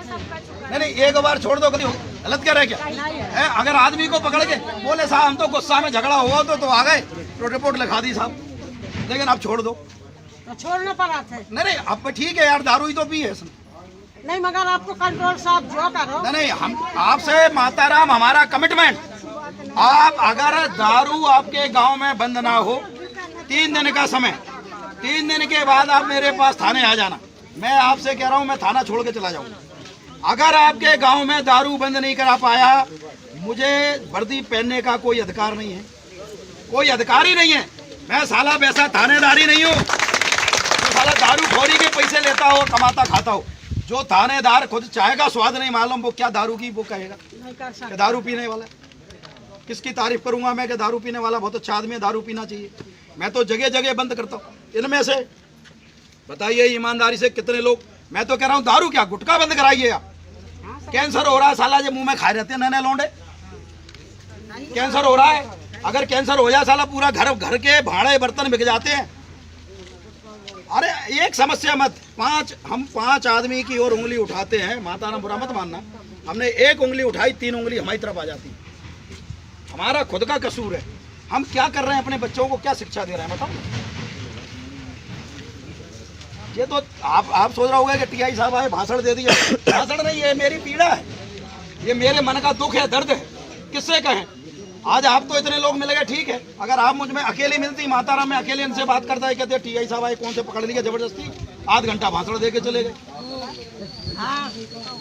नहीं नहीं, एक बार छोड़ दो, गलत कह रहे क्या है? अगर आदमी को पकड़ के बोले साहब हम तो गुस्सा में झगड़ा हुआ तो आ गए तो रिपोर्ट लिखा दी साहब, लेकिन आप छोड़ दो तो छोड़ने पर आते। नहीं अब ठीक है यार, दारू ही तो पी है इसने। नहीं मगर आपको कंट्रोल साहब जो करो। नहीं हम आपसे माताराम हमारा कमिटमेंट, आप अगर दारू आपके गांव में बंद ना हो 3 दिन का समय, 3 दिन के बाद आप मेरे पास थाने आ जाना। मैं आपसे कह रहा हूं मैं थाना छोड़ के चला जाऊंगा। अगर आपके गांव में दारू बंद नहीं करा पाया, मुझे वर्दी पहनने का कोई अधिकार नहीं है, कोई अधिकार ही नहीं है। मैं साला वैसा थानेदारी नहीं हूँ तो साला दारू खोरी के पैसे लेता हो कमाता खाता हो। जो थानेदार खुद चाहेगा स्वाद नहीं मालूम वो क्या दारू की वो कहेगा कि दारू पीने वाला। किसकी तारीफ करूंगा मैं कि दारू पीने वाला बहुत अच्छा आदमी है, दारू पीना चाहिए। मैं तो जगह जगह बंद करता हूँ। इनमें से बताइए ईमानदारी से कितने लोग, मैं तो कह रहा हूँ दारू क्या गुटखा बंद कराइए आप। कैंसर हो रहा है साला जो मुंह में खाए रहते हैं नए लौंडे, कैंसर हो रहा है। अगर कैंसर हो जाए साला पूरा घर के भाड़े बर्तन बिक जाते हैं। अरे एक समस्या मत, हम 5 आदमी की ओर उंगली उठाते हैं, माता ना बुरा मत मानना, हमने 1 उंगली उठाई 3 उंगली हमारी तरफ आ जाती है। हमारा खुद का कसूर है। हम क्या कर रहे हैं, अपने बच्चों को क्या शिक्षा दे रहे हैं बताओ। ये तो आप सोच रहे होगा कि टीआई साहब आए भाषण दे दिया। भाषण नहीं, ये मेरी पीड़ा है, ये मेरे मन का दुख है, दर्द है। किससे कहें? आज आप तो इतने लोग मिल गए, ठीक है। अगर आप मुझ में अकेली मिलती, माताराम में अकेले इनसे बात करता है, कहते टीआई साहब आए कौन से पकड़ लिया जबरदस्ती, आध घंटा भाषण दे के चले गए।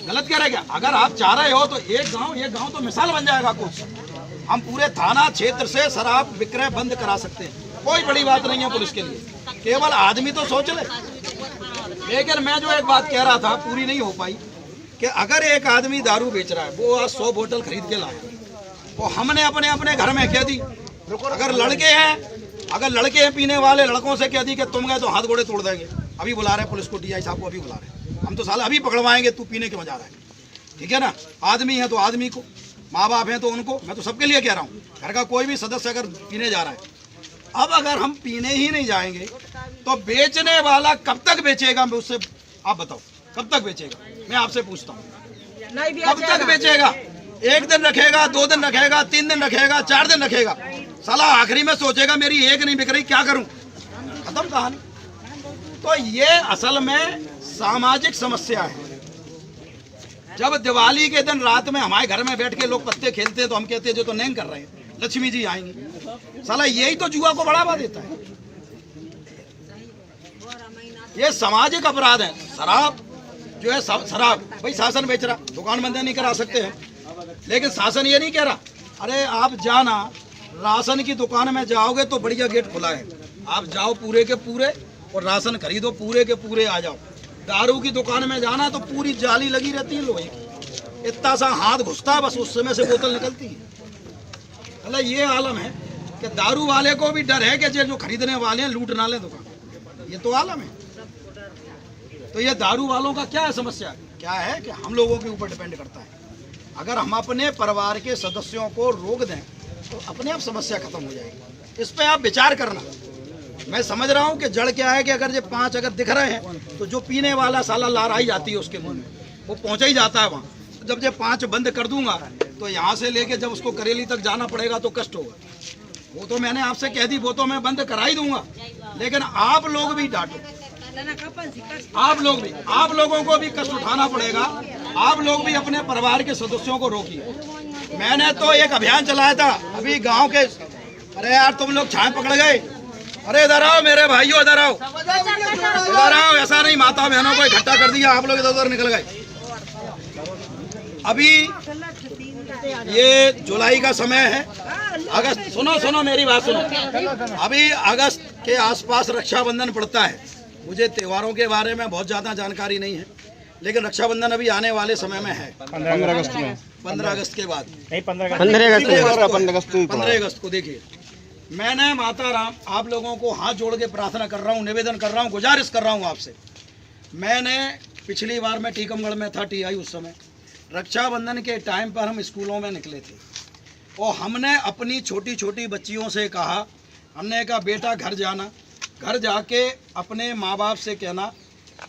गलत कह रहे क्या? अगर आप चाह रहे हो तो एक गांव तो मिसाल बन जाएगा कुछ। हम पूरे थाना क्षेत्र से शराब विक्रय बंद करा सकते हैं, कोई बड़ी बात नहीं है पुलिस के लिए, केवल आदमी तो सोच ले। लेकिन मैं जो एक बात कह रहा था पूरी नहीं हो पाई कि अगर एक आदमी दारू बेच रहा है, वो आज 100 बोतल खरीद के लाया, वो हमने अपने अपने घर में कह दी। अगर लड़के हैं पीने वाले, लड़कों से कह दी कि तुम गए तो हाथ घोड़े तोड़ देंगे। अभी बुला रहे पुलिस को, टीआई साहब को अभी बुला रहे, हम तो साला अभी पकड़वाएंगे, तू पीने के मजा रहा है। ठीक है ना, आदमी है तो आदमी को, माँ बाप हैं तो उनको, मैं तो सबके लिए कह रहा हूँ। घर का कोई भी सदस्य अगर पीने जा रहा है, अब अगर हम पीने ही नहीं जाएंगे तो बेचने वाला कब तक बेचेगा? मैं उससे आप बताओ कब तक बेचेगा? मैं आपसे पूछता हूँ कब तक बेचेगा? 1 दिन रखेगा, 2 दिन रखेगा, 3 दिन रखेगा, 4 दिन रखेगा, साला आखिरी में सोचेगा मेरी एक नहीं बिक रही, क्या करूं? खत्म कहानी। तो ये असल में सामाजिक समस्या है। जब दिवाली के दिन रात में हमारे घर में बैठ के लोग पत्ते खेलते हैं तो हम कहते हैं जो तो नहीं कर रहे हैं, लक्ष्मी जी आएंगी। साला यही तो जुआ को बढ़ावा देता है। ये सामाजिक अपराध है। शराब जो है, शराब भाई शासन बेच रहा, दुकान बंद नहीं करा सकते हैं, लेकिन शासन ये नहीं कह रहा अरे आप जाना राशन की दुकान में जाओगे तो बढ़िया गेट खुला है, आप जाओ पूरे के पूरे और राशन खरीदो, पूरे के पूरे आ जाओ। दारू की दुकान में जाना तो पूरी जाली लगी रहती है लोहे की, इतना सा हाथ घुसता है बस, उस समय से बोतल निकलती है। अल्लाह ये आलम है कि दारू वाले को भी डर है कि जो खरीदने वाले हैं लूट ना ले दुकान, ये तो आलम है। तो ये दारू वालों का क्या है समस्या? क्या है कि हम लोगों के ऊपर डिपेंड करता है। अगर हम अपने परिवार के सदस्यों को रोक दें तो अपने आप समस्या खत्म हो जाएगी। इस पे आप विचार करना। मैं समझ रहा हूँ कि जड़ क्या है कि अगर ये 5 अगर दिख रहे हैं तो जो पीने वाला साला लार आई जाती है उसके मुंह में, वो पहुंचा ही जाता है वहाँ। जब ये 5 बंद कर दूंगा तो यहाँ से लेके जब उसको करेली तक जाना पड़ेगा तो कष्ट होगा। वो तो मैंने आपसे कह दी, वो तो मैं बंद करा ही दूंगा, लेकिन आप लोग भी डांटो, आप लोगों को भी कष्ट उठाना पड़ेगा। आप लोग भी अपने परिवार के सदस्यों को रोकिए। मैंने तो एक अभियान चलाया था अभी गांव के, अरे यार तुम लोग छाए पकड़ गए, अरे इधर आओ मेरे भाइयों, इधर आओ, इधर आओ। ऐसा नहीं माता बहनों को इकट्ठा कर दिया, आप लोग इधर उधर निकल गए। अभी ये जुलाई का समय है, अगस्त, सुनो मेरी बात सुनो, अभी अगस्त के आसपास रक्षाबंधन पड़ता है। मुझे त्योहारों के बारे में बहुत ज़्यादा जानकारी नहीं है, लेकिन रक्षाबंधन अभी आने वाले समय में है, 15 अगस्त में, 15 अगस्त के बाद, नहीं 15 अगस्त को। देखिए मैंने माता राम आप लोगों को हाथ जोड़ के प्रार्थना कर रहा हूँ, निवेदन कर रहा हूँ, गुजारिश कर रहा हूँ आपसे। मैंने पिछली बार मैं टीकमगढ़ में था, टीआई, उस समय रक्षाबंधन के टाइम पर हम स्कूलों में निकले थे और हमने अपनी छोटी छोटी बच्चियों से कहा, हमने कहा बेटा घर जाना, घर जाके अपने माँ बाप से कहना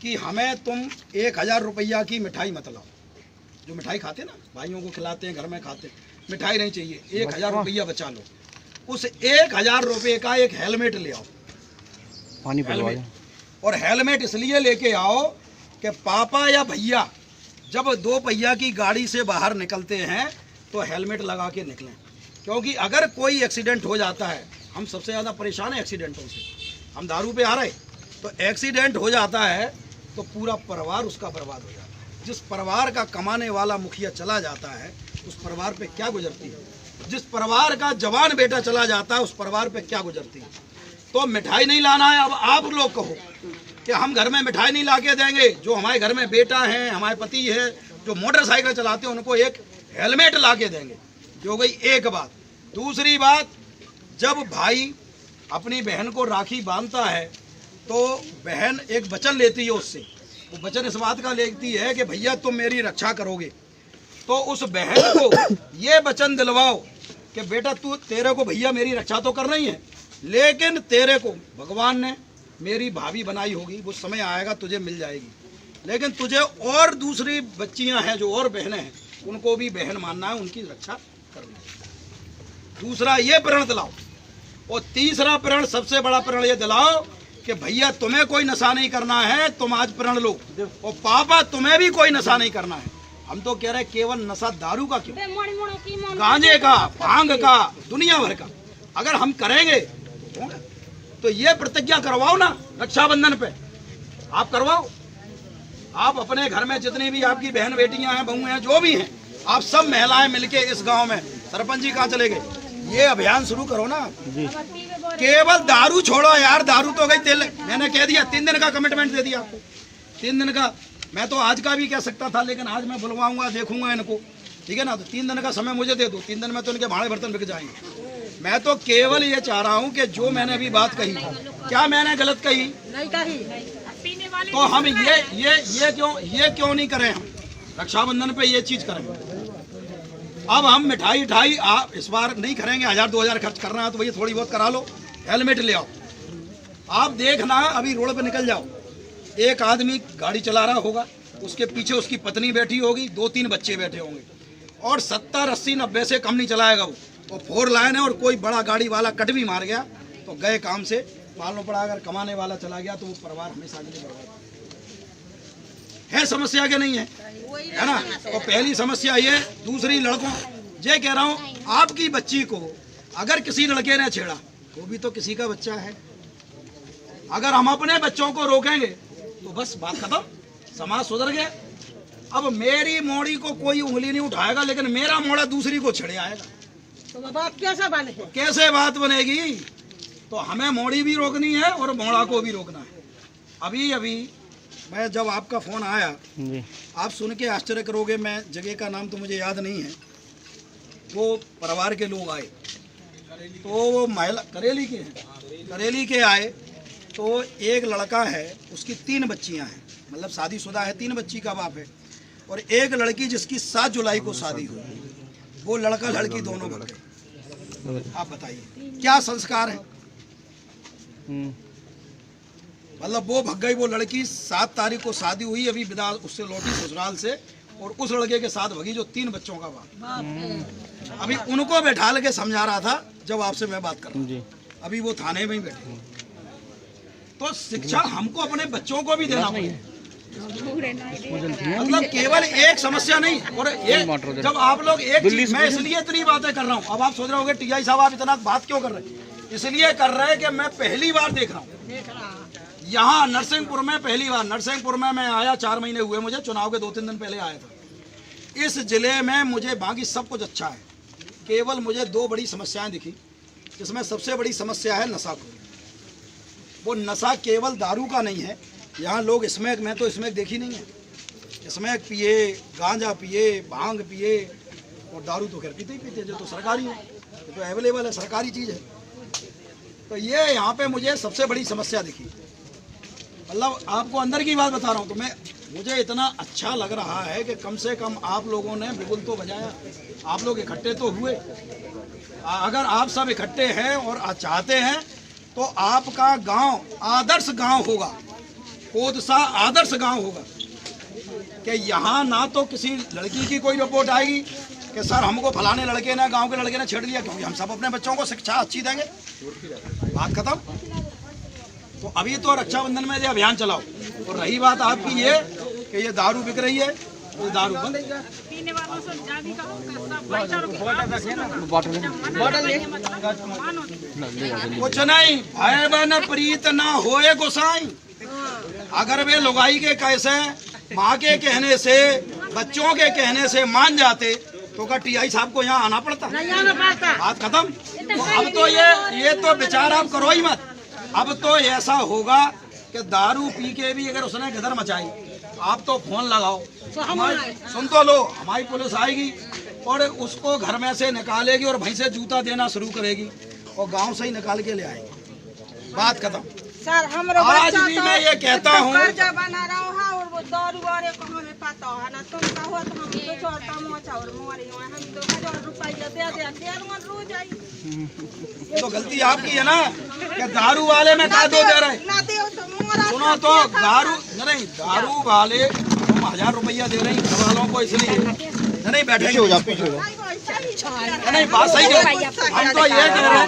कि हमें तुम 1000 रुपया की मिठाई मत लाओ, जो मिठाई खाते हैं ना, भाइयों को खिलाते हैं, घर में खाते हैं, मिठाई नहीं चाहिए, 1000 रुपया बचा लो, उस 1000 रुपये का एक हेलमेट ले आओ, पानी हेलमेट। और हेलमेट इसलिए लेके आओ कि पापा या भैया जब 2 पहिया की गाड़ी से बाहर निकलते हैं तो हेलमेट लगा के निकलें, क्योंकि अगर कोई एक्सीडेंट हो जाता है, हम सबसे ज़्यादा परेशान हैं एक्सीडेंटों से, हम दारू पे आ रहे तो एक्सीडेंट हो जाता है तो पूरा परिवार उसका बर्बाद हो जाता है। जिस परिवार का कमाने वाला मुखिया चला जाता है उस परिवार पे क्या गुजरती है, जिस परिवार का जवान बेटा चला जाता है उस परिवार पे क्या गुजरती है। तो मिठाई नहीं लाना है, अब आप लोग कहो कि हम घर में मिठाई नहीं ला के देंगे, जो हमारे घर में बेटा है, हमारे पति है, जो मोटरसाइकिल चलाते हैं उनको एक हेलमेट ला के देंगे। जो हो गई एक बात। दूसरी बात, जब भाई अपनी बहन को राखी बांधता है तो बहन एक वचन लेती है उससे, वो वचन इस बात का लेती है कि भैया तुम मेरी रक्षा करोगे, तो उस बहन को ये वचन दिलवाओ कि बेटा तेरे को भैया मेरी रक्षा तो करना ही है, लेकिन तेरे को भगवान ने मेरी भाभी बनाई होगी, वो समय आएगा तुझे मिल जाएगी, लेकिन तुझे और दूसरी बच्चियां हैं जो और बहनें हैं उनको भी बहन मानना है, उनकी रक्षा करनी है। दूसरा ये प्रण दिलाओ। और तीसरा प्रण, सबसे बड़ा प्रण ये दिलाओ कि भैया तुम्हें कोई नशा नहीं करना है, तुम आज प्रण लो, और पापा तुम्हें भी कोई नशा नहीं करना है। हम तो कह रहे हैं केवल नशा दारू का क्यों, गांजे का, भांग का, दुनिया भर का अगर हम करेंगे तो ये प्रतिज्ञा करवाओ ना रक्षाबंधन पे, आप करवाओ। आप अपने घर में जितनी भी आपकी बहन बेटियां हैं, बहू हैं, जो भी हैं, आप सब महिलाएं मिलके इस गांव में, सरपंच जी कहाँ चले गए, ये अभियान शुरू करो ना। केवल दारू छोड़ो यार, दारू तो गई, तेल मैंने कह दिया 3 दिन का कमिटमेंट दे दिया आपको, 3 दिन का। मैं तो आज का भी कह सकता था, लेकिन आज मैं बुलवाऊंगा, देखूंगा इनको, ठीक है ना। तो 3 दिन का समय मुझे दे दो, 3 दिन में तो इनके भाड़े बर्तन बिक जाएंगे। मैं तो केवल ये चाह रहा हूँ कि जो मैंने अभी बात कही, क्या मैंने गलत कही? नहीं कही। तो हम ये क्यों नहीं करें, हम रक्षाबंधन पे ये चीज करें। अब हम मिठाई आप इस बार नहीं करेंगे, 1000-2000 खर्च करना है तो भैया थोड़ी बहुत करा लो, हेलमेट ले आओ। आप देखना अभी रोड पे निकल जाओ, एक आदमी गाड़ी चला रहा होगा, उसके पीछे उसकी पत्नी बैठी होगी, 2-3 बच्चे बैठे होंगे, और 70, 80, 90 से कम नहीं चलाएगा वो 4 लाइन है, और कोई बड़ा गाड़ी वाला कट भी मार गया तो गए काम से, मालूम पड़ा अगर कमाने वाला चला गया तो वो परिवार हमेशा के लिए बर्बाद है। समस्या के नहीं है ना। तो पहली समस्या ये। दूसरी, लड़कों, ये कह रहा हूँ, आपकी बच्ची को अगर किसी लड़के ने छेड़ा, वो भी तो किसी का बच्चा है। अगर हम अपने बच्चों को रोकेंगे तो बस बात खत्म, समाज सुधर गया। अब मेरी मोड़ी को कोई उंगली नहीं उठाएगा, लेकिन मेरा मोड़ा दूसरी को छेड़े आएगा, तो बात कैसे बने? कैसे बात बनेगी? तो हमें मोड़ी भी रोकनी है और मोड़ा को भी रोकना है। अभी मैं जब आपका फोन आया, आप सुन के आश्चर्य करोगे, मैं जगह का नाम तो मुझे याद नहीं है, वो परिवार के लोग आए, तो वो महिला करेली के आए, तो एक लड़का है, उसकी 3 बच्चियां हैं, मतलब शादीशुदा है, 3 बच्ची का बाप है, और एक लड़की जिसकी 7 जुलाई को शादी हुई, वो लड़का लड़की दोनों भग गए। आप बताइए क्या संस्कार है? मतलब वो भग गई, वो लड़की 7 तारीख को शादी हुई, अभी विदा उससे लौटी ससुराल से, और उस लड़के के साथ भगी जो 3 बच्चों का बाप। अभी उनको बैठा के समझा रहा था जब आपसे मैं बात कर रहा हूँ, अभी वो थाने में ही बैठे। तो शिक्षा हमको अपने बच्चों को भी देना पड़ेगा, मतलब केवल एक समस्या नहीं। और ये जब आप लोग एक चीज, मैं इसलिए इतनी बातें कर रहा हूँ, अब आप सोच रहे होंगे टीआई साहब आप इतना बात क्यों कर रहे हैं? इसलिए कर रहे हैं कि मैं पहली बार देख रहा हूँ यहाँ नरसिंहपुर में, पहली बार नरसिंहपुर में मैं आया, 4 महीने हुए मुझे, चुनाव के 2-3 दिन पहले आया था। इस जिले में मुझे बाकी सब कुछ अच्छा है, केवल मुझे 2 बड़ी समस्याएं दिखी, जिसमें सबसे बड़ी समस्या है नशाखोरी। वो नशा केवल दारू का नहीं है, यहाँ लोग स्मैक, मैं तो स्मैक देखी नहीं है, स्मैक पिए, गांजा पिए, भांग पिए, और दारू तो खैर पीते ही पीते, जो तो सरकारी है, तो अवेलेबल है, सरकारी चीज़ है। तो ये यहाँ पे मुझे सबसे बड़ी समस्या दिखी। मतलब आपको अंदर की बात बता रहा हूँ, तो मुझे इतना अच्छा लग रहा है कि कम से कम आप लोगों ने बिगुल तो बजाया, आप लोग इकट्ठे तो हुए। अगर आप सब इकट्ठे हैं और चाहते हैं तो आपका गांव आदर्श गांव होगा, कोदसा आदर्श गांव होगा। कि यहाँ ना तो किसी लड़की की कोई रिपोर्ट आएगी कि सर हमको फलाने लड़के ने, गांव के लड़के ने छेड़ लिया, क्योंकि हम सब अपने बच्चों को शिक्षा अच्छी देंगे। बात खत्म। तो अभी तो रक्षाबंधन में ये अभियान चलाओ। और रही बात आपकी ये कि ये दारू बिक रही है, ये दारू बंद। पीने वालों से जाने का कुछ नहीं, भय बन प्रीत ना होए गोसाई। अगर वे लुगाई के कैसे माँ के कहने से, बच्चों के कहने से मान जाते तो क्या टीआई साहब को यहाँ आना पड़ता? नहीं आना पड़ता। बात खत्म। तो अब तो ये तो विचार आप करो ही मत। अब तो ऐसा होगा कि दारू पी के भी अगर उसने गदर मचाई, आप तो फोन लगाओ, सुन तो लो, हमारी पुलिस आएगी और उसको घर में से निकालेगी और वहीं से जूता देना शुरू करेगी और गांव से ही निकाल के ले आएगी। बात खत्म। सर हमरो आज बच्चा भी मैं ये कहता हूँ, कर्जा बना रहा है और वो दारू वाले को हमें पता है ना, तुम कहो तो हम तो छोड़ता मोचा और मोरी हम 2000 रुपया दे रोज आई। तो गलती आपकी है ना कि दारू वाले में का दो दे रहे। ना दे तो मोरा सुनो तो दारू नहीं, दारू वाले तुम 1000 रुपया दे रहे हैं घर वालों को, इसलिए नहीं बैठेंगे। हो जा, पीछे हो जा। नहीं बात सही है। हम तो ये कह रहे हैं,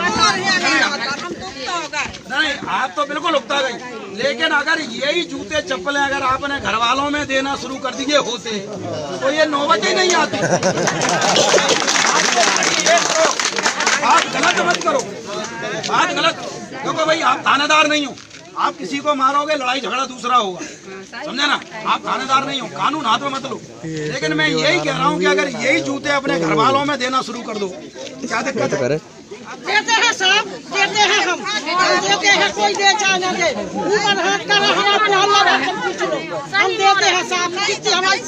नहीं आप तो बिल्कुल उगता गई, लेकिन अगर यही जूते चप्पलें अगर आपने घर वालों में देना शुरू कर दिए होते तो ये नौबत ही नहीं आती। बात गलत मत करो, बात गलत, क्योंकि भाई आप थानेदार नहीं हो। आप किसी को मारोगे, लड़ाई झगड़ा दूसरा होगा, समझे ना? आप थानेदार नहीं हो, कानून हाथ में मत लो। लेकिन मैं यही कह रहा हूँ कि अगर यही जूते अपने घर वालों में देना शुरू कर दो, क्या दिक्कत है? देते हैं साहब, देते हैं हम देते हैं, कोई दे चाहे ना दे, ऊपर हाथ कर हम देते हैं साहब, हमारी